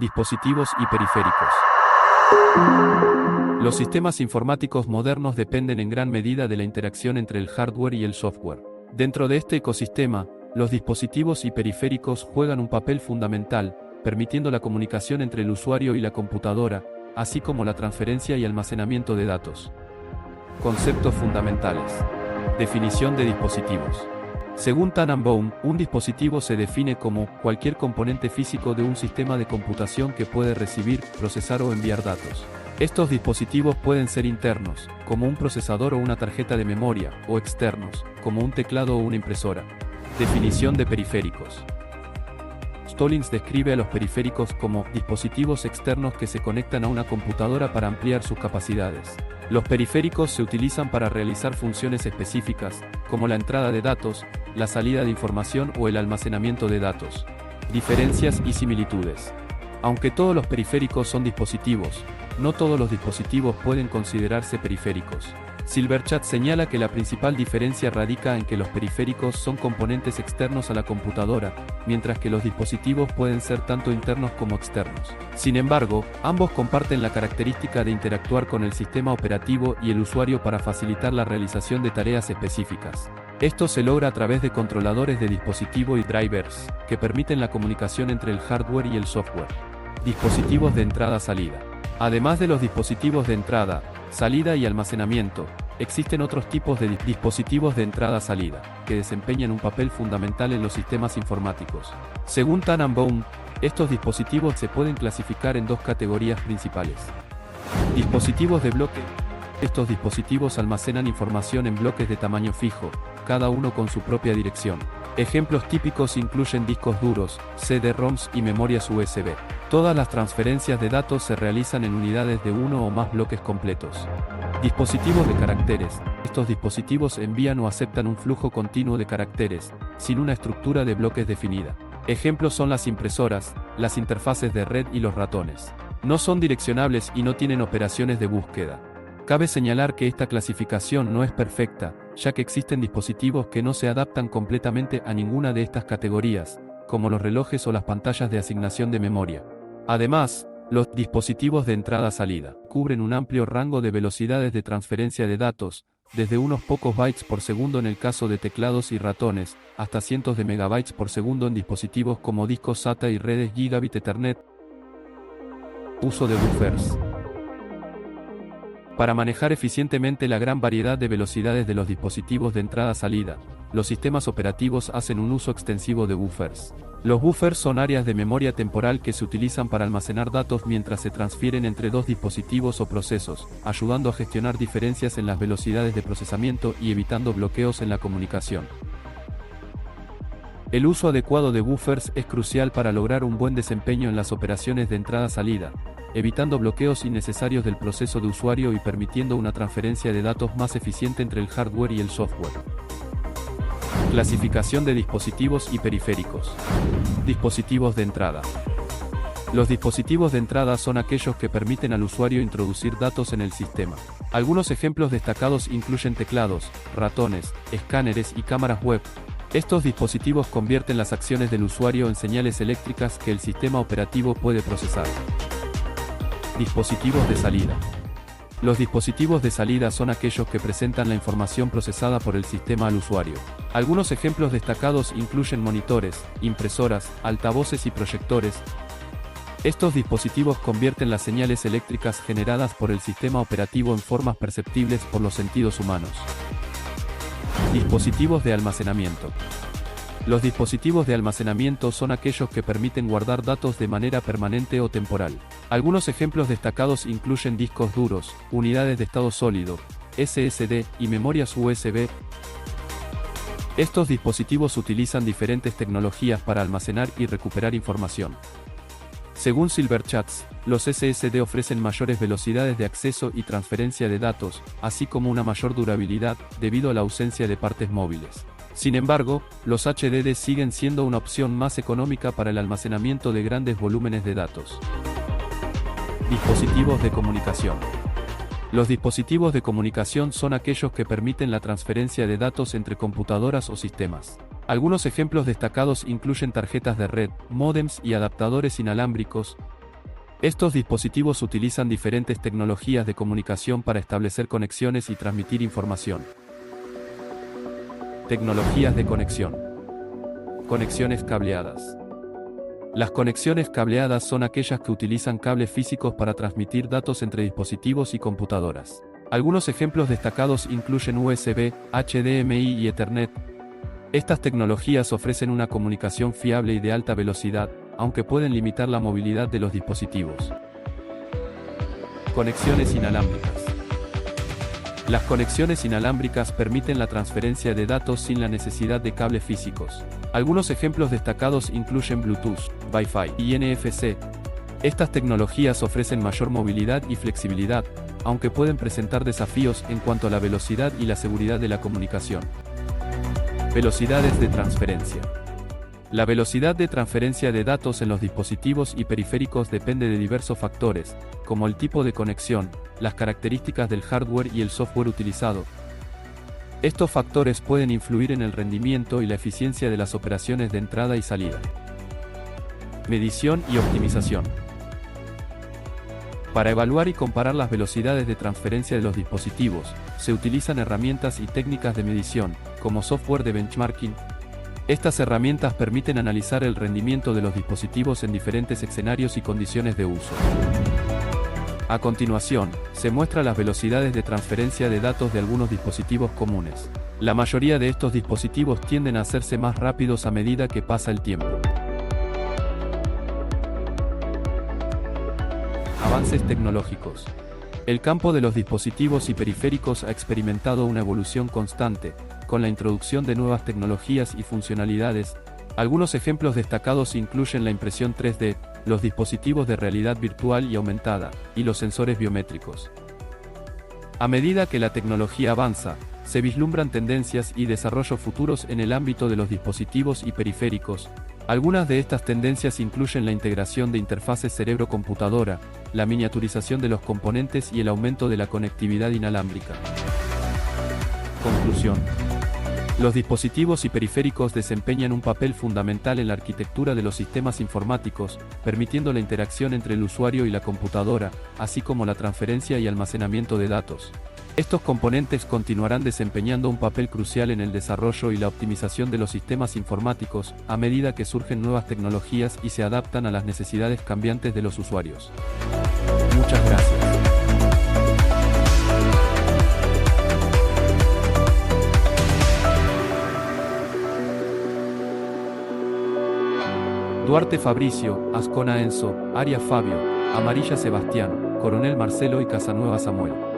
Dispositivos y periféricos. Los sistemas informáticos modernos dependen en gran medida de la interacción entre el hardware y el software. Dentro de este ecosistema, los dispositivos y periféricos juegan un papel fundamental, permitiendo la comunicación entre el usuario y la computadora, así como la transferencia y almacenamiento de datos. Conceptos fundamentales. Definición de dispositivos. Según Tannenbaum, un dispositivo se define como cualquier componente físico de un sistema de computación que puede recibir, procesar o enviar datos. Estos dispositivos pueden ser internos, como un procesador o una tarjeta de memoria, o externos, como un teclado o una impresora. Definición de periféricos. Stallings describe a los periféricos como dispositivos externos que se conectan a una computadora para ampliar sus capacidades. Los periféricos se utilizan para realizar funciones específicas, como la entrada de datos, la salida de información o el almacenamiento de datos. Diferencias y similitudes. Aunque todos los periféricos son dispositivos, no todos los dispositivos pueden considerarse periféricos. Silverchat señala que la principal diferencia radica en que los periféricos son componentes externos a la computadora, mientras que los dispositivos pueden ser tanto internos como externos. Sin embargo, ambos comparten la característica de interactuar con el sistema operativo y el usuario para facilitar la realización de tareas específicas. Esto se logra a través de controladores de dispositivo y drivers, que permiten la comunicación entre el hardware y el software. Dispositivos de entrada-salida. Además de los dispositivos de entrada, salida y almacenamiento, existen otros tipos de dispositivos de entrada-salida, que desempeñan un papel fundamental en los sistemas informáticos. Según Tannenbaum, estos dispositivos se pueden clasificar en dos categorías principales. Dispositivos de bloque. Estos dispositivos almacenan información en bloques de tamaño fijo, cada uno con su propia dirección. Ejemplos típicos incluyen discos duros, CD-ROMs y memorias USB. Todas las transferencias de datos se realizan en unidades de uno o más bloques completos. Dispositivos de caracteres. Estos dispositivos envían o aceptan un flujo continuo de caracteres, sin una estructura de bloques definida. Ejemplos son las impresoras, las interfaces de red y los ratones. No son direccionables y no tienen operaciones de búsqueda. Cabe señalar que esta clasificación no es perfecta, ya que existen dispositivos que no se adaptan completamente a ninguna de estas categorías, como los relojes o las pantallas de asignación de memoria. Además, los dispositivos de entrada-salida cubren un amplio rango de velocidades de transferencia de datos, desde unos pocos bytes por segundo en el caso de teclados y ratones, hasta cientos de megabytes por segundo en dispositivos como discos SATA y redes Gigabit Ethernet. Uso de buffers. Para manejar eficientemente la gran variedad de velocidades de los dispositivos de entrada-salida, los sistemas operativos hacen un uso extensivo de buffers. Los buffers son áreas de memoria temporal que se utilizan para almacenar datos mientras se transfieren entre dos dispositivos o procesos, ayudando a gestionar diferencias en las velocidades de procesamiento y evitando bloqueos en la comunicación. El uso adecuado de buffers es crucial para lograr un buen desempeño en las operaciones de entrada-salida, evitando bloqueos innecesarios del proceso de usuario y permitiendo una transferencia de datos más eficiente entre el hardware y el software. Clasificación de dispositivos y periféricos. Dispositivos de entrada. Los dispositivos de entrada son aquellos que permiten al usuario introducir datos en el sistema. Algunos ejemplos destacados incluyen teclados, ratones, escáneres y cámaras web. Estos dispositivos convierten las acciones del usuario en señales eléctricas que el sistema operativo puede procesar. Dispositivos de salida. Los dispositivos de salida son aquellos que presentan la información procesada por el sistema al usuario. Algunos ejemplos destacados incluyen monitores, impresoras, altavoces y proyectores. Estos dispositivos convierten las señales eléctricas generadas por el sistema operativo en formas perceptibles por los sentidos humanos. Dispositivos de almacenamiento. Los dispositivos de almacenamiento son aquellos que permiten guardar datos de manera permanente o temporal. Algunos ejemplos destacados incluyen discos duros, unidades de estado sólido, SSD y memorias USB. Estos dispositivos utilizan diferentes tecnologías para almacenar y recuperar información. Según Silverchats, los SSD ofrecen mayores velocidades de acceso y transferencia de datos, así como una mayor durabilidad, debido a la ausencia de partes móviles. Sin embargo, los HDD siguen siendo una opción más económica para el almacenamiento de grandes volúmenes de datos. Dispositivos de comunicación. Los dispositivos de comunicación son aquellos que permiten la transferencia de datos entre computadoras o sistemas. Algunos ejemplos destacados incluyen tarjetas de red, módems y adaptadores inalámbricos. Estos dispositivos utilizan diferentes tecnologías de comunicación para establecer conexiones y transmitir información. Tecnologías de conexión. Conexiones cableadas. Las conexiones cableadas son aquellas que utilizan cables físicos para transmitir datos entre dispositivos y computadoras. Algunos ejemplos destacados incluyen USB, HDMI y Ethernet. Estas tecnologías ofrecen una comunicación fiable y de alta velocidad, aunque pueden limitar la movilidad de los dispositivos. Conexiones inalámbricas. Las conexiones inalámbricas permiten la transferencia de datos sin la necesidad de cables físicos. Algunos ejemplos destacados incluyen Bluetooth, Wi-Fi y NFC. Estas tecnologías ofrecen mayor movilidad y flexibilidad, aunque pueden presentar desafíos en cuanto a la velocidad y la seguridad de la comunicación. Velocidades de transferencia. La velocidad de transferencia de datos en los dispositivos y periféricos depende de diversos factores, como el tipo de conexión, las características del hardware y el software utilizado. Estos factores pueden influir en el rendimiento y la eficiencia de las operaciones de entrada y salida. Medición y optimización. Para evaluar y comparar las velocidades de transferencia de los dispositivos, se utilizan herramientas y técnicas de medición, como software de benchmarking. Estas herramientas permiten analizar el rendimiento de los dispositivos en diferentes escenarios y condiciones de uso. A continuación, se muestra las velocidades de transferencia de datos de algunos dispositivos comunes. La mayoría de estos dispositivos tienden a hacerse más rápidos a medida que pasa el tiempo. Avances tecnológicos. El campo de los dispositivos y periféricos ha experimentado una evolución constante, con la introducción de nuevas tecnologías y funcionalidades. Algunos ejemplos destacados incluyen la impresión 3D, los dispositivos de realidad virtual y aumentada, y los sensores biométricos. A medida que la tecnología avanza, se vislumbran tendencias y desarrollos futuros en el ámbito de los dispositivos y periféricos. Algunas de estas tendencias incluyen la integración de interfaces cerebro-computadora, la miniaturización de los componentes y el aumento de la conectividad inalámbrica. Conclusión. Los dispositivos y periféricos desempeñan un papel fundamental en la arquitectura de los sistemas informáticos, permitiendo la interacción entre el usuario y la computadora, así como la transferencia y almacenamiento de datos. Estos componentes continuarán desempeñando un papel crucial en el desarrollo y la optimización de los sistemas informáticos, a medida que surgen nuevas tecnologías y se adaptan a las necesidades cambiantes de los usuarios. Muchas gracias. Duarte Fabricio, Ascona Enzo, Arias Fabio, Amarilla Sebastián, Coronel Marcelo y Casanueva Samuel.